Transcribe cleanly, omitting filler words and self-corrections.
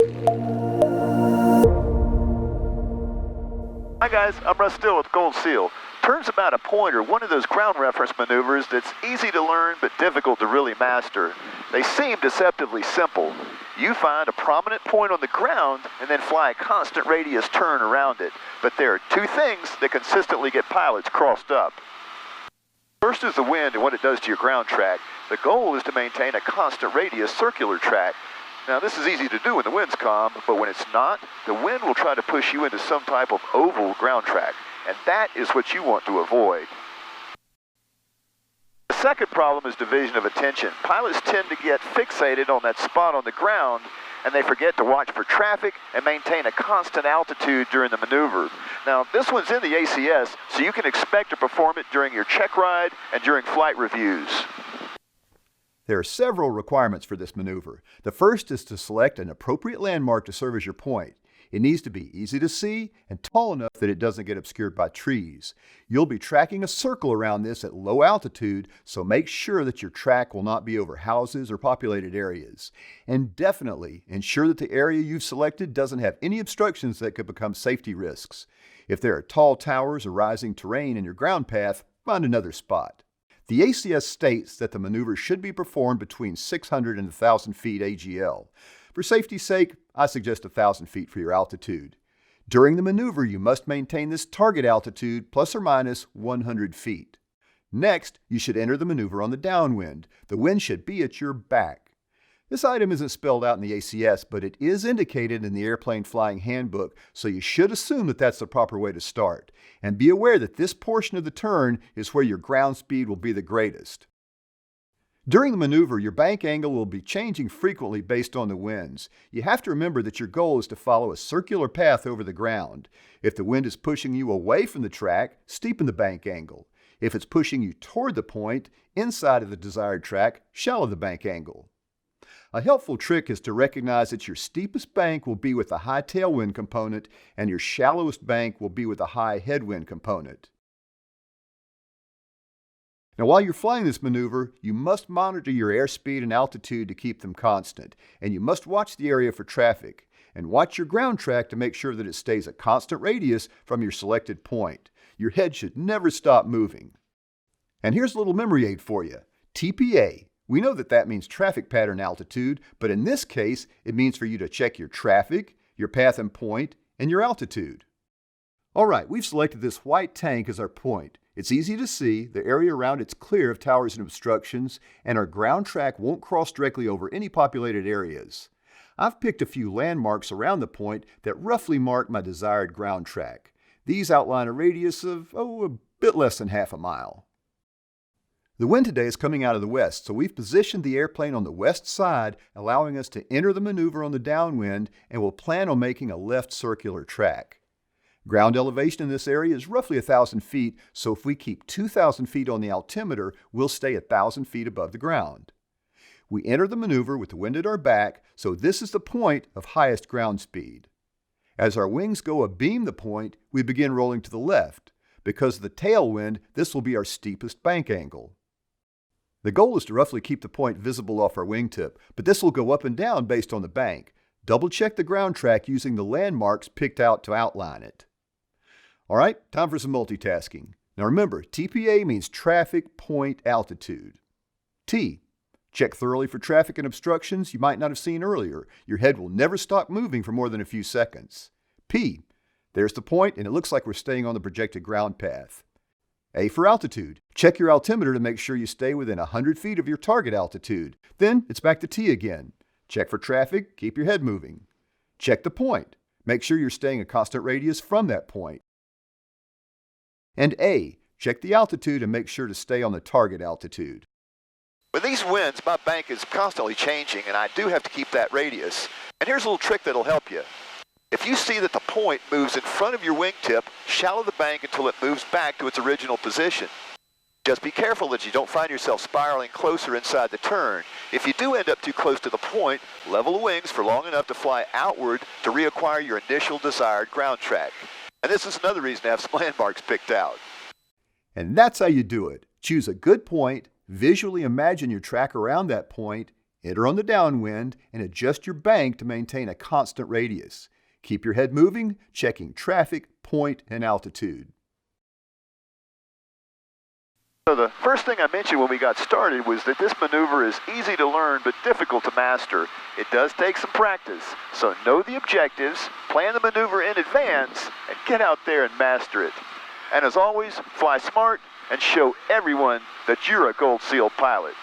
Hi guys, I'm Russ Still with Gold Seal. Turns about a point are one of those ground reference maneuvers that's easy to learn but difficult to really master. They seem deceptively simple. You find a prominent point on the ground and then fly a constant radius turn around it. But there are two things that consistently get pilots crossed up. First is the wind and what it does to your ground track. The goal is to maintain a constant radius circular track. Now this is easy to do when the wind's calm, but when it's not, the wind will try to push you into some type of oval ground track, and that is what you want to avoid. The second problem is division of attention. Pilots tend to get fixated on that spot on the ground, and they forget to watch for traffic and maintain a constant altitude during the maneuver. Now this one's in the ACS, so you can expect to perform it during your check ride and during flight reviews. There are several requirements for this maneuver. The first is to select an appropriate landmark to serve as your point. It needs to be easy to see and tall enough that it doesn't get obscured by trees. You'll be tracking a circle around this at low altitude, so make sure that your track will not be over houses or populated areas. And definitely ensure that the area you've selected doesn't have any obstructions that could become safety risks. If there are tall towers or rising terrain in your ground path, find another spot. The ACS states that the maneuver should be performed between 600 and 1,000 feet AGL. For safety's sake, I suggest 1,000 feet for your altitude. During the maneuver, you must maintain this target altitude plus or minus 100 feet. Next, you should enter the maneuver on the downwind. The wind should be at your back. This item isn't spelled out in the ACS, but it is indicated in the Airplane Flying Handbook, so you should assume that that's the proper way to start. And be aware that this portion of the turn is where your ground speed will be the greatest. During the maneuver, your bank angle will be changing frequently based on the winds. You have to remember that your goal is to follow a circular path over the ground. If the wind is pushing you away from the track, steepen the bank angle. If it's pushing you toward the point, inside of the desired track, shallow the bank angle. A helpful trick is to recognize that your steepest bank will be with a high tailwind component and your shallowest bank will be with a high headwind component. Now, while you're flying this maneuver, you must monitor your airspeed and altitude to keep them constant, and you must watch the area for traffic, and watch your ground track to make sure that it stays a constant radius from your selected point. Your head should never stop moving. And here's a little memory aid for you. TPA. We know that means traffic pattern altitude, but in this case, it means for you to check your traffic, your path and point, and your altitude. All right, we've selected this white tank as our point. It's easy to see, the area around it's clear of towers and obstructions, and our ground track won't cross directly over any populated areas. I've picked a few landmarks around the point that roughly mark my desired ground track. These outline a radius of, a bit less than half a mile. The wind today is coming out of the west, so we've positioned the airplane on the west side, allowing us to enter the maneuver on the downwind, and we'll plan on making a left circular track. Ground elevation in this area is roughly 1,000 feet, so if we keep 2,000 feet on the altimeter, we'll stay 1,000 feet above the ground. We enter the maneuver with the wind at our back, so this is the point of highest ground speed. As our wings go abeam the point, we begin rolling to the left. Because of the tailwind, this will be our steepest bank angle. The goal is to roughly keep the point visible off our wingtip, but this will go up and down based on the bank. Double check the ground track using the landmarks picked out to outline it. All right, time for some multitasking. Now remember, TPA means traffic point altitude. T, check thoroughly for traffic and obstructions you might not have seen earlier. Your head will never stop moving for more than a few seconds. P, there's the point and it looks like we're staying on the projected ground path. A for altitude. Check your altimeter to make sure you stay within 100 feet of your target altitude. Then it's back to T again. Check for traffic, keep your head moving. Check the point. Make sure you're staying a constant radius from that point. And A, check the altitude and make sure to stay on the target altitude. With these winds, my bank is constantly changing and I do have to keep that radius. And here's a little trick that'll help you. If you see that the point moves in front of your wingtip, shallow the bank until it moves back to its original position. Just be careful that you don't find yourself spiraling closer inside the turn. If you do end up too close to the point, level the wings for long enough to fly outward to reacquire your initial desired ground track. And this is another reason to have some landmarks picked out. And that's how you do it. Choose a good point, visually imagine your track around that point, Enter on the downwind and adjust your bank to maintain a constant radius. Keep your head moving, checking traffic, point, and altitude. So the first thing I mentioned when we got started was that this maneuver is easy to learn but difficult to master. It does take some practice, so know the objectives, plan the maneuver in advance, and get out there and master it. And as always, fly smart and show everyone that you're a Gold Seal pilot.